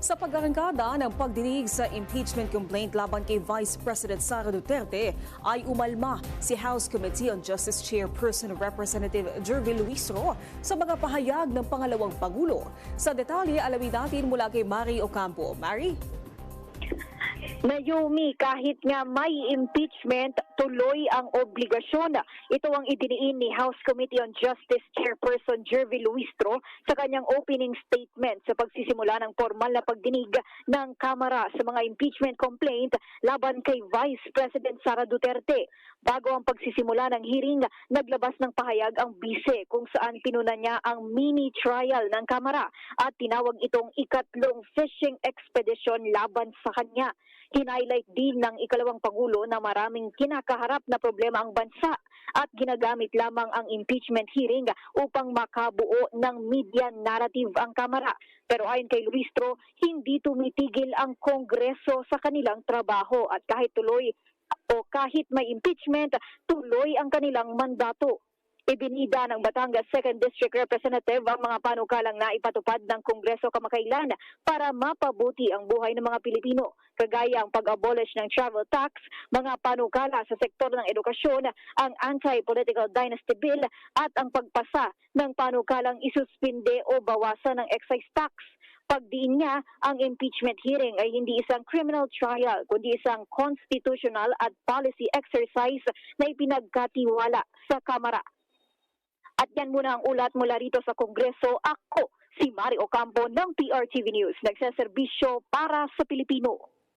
Sa pag-arangkada ng pagdinig sa impeachment complaint laban kay Vice President Sara Duterte ay umalma si House Committee on Justice Chairperson Representative Jervy Luistro sa mga pahayag ng pangalawang Pangulo. Sa detalye, alamin natin mula kay Mari Ocampo. Mari? Naomi, kahit nga may impeachment, tuloy ang obligasyon. Ito ang idiniin ni House Committee on Justice Chairperson Jervy Luistro sa kanyang opening statement sa pagsisimula ng formal na pagdinig ng Kamara sa mga impeachment complaint laban kay Vice President Sara Duterte. Bago ang pagsisimula ng hearing, naglabas ng pahayag ang bise kung saan pinuna niya ang mini trial ng Kamara at tinawag itong ikatlong fishing expedition laban sa kanya. Hinighlight din ng ikalawang Pangulo na maraming kinakaharap na problema ang bansa at ginagamit lamang ang impeachment hearing upang makabuo ng media narrative ang Kamara. Pero ayon kay Luistro, hindi tumitigil ang Kongreso sa kanilang trabaho at kahit may impeachment, tuloy ang kanilang mandato. Ibinida ng Batangas 2nd District Representative ang mga panukalang naipatupad ng Kongreso kamakailan para mapabuti ang buhay ng mga Pilipino, kagaya ang pag-abolish ng travel tax, mga panukala sa sektor ng edukasyon, ang anti-political dynasty bill at ang pagpasa ng panukalang isuspinde o bawasan ng excise tax. Pagdiin niya, ang impeachment hearing ay hindi isang criminal trial, kundi isang constitutional at policy exercise na ipinagkatiwala sa Kamara. At yan muna ang ulat mula rito sa Kongreso. Ako, si Mari Ocampo ng PRTV News, nagseserbisyo para sa Pilipino.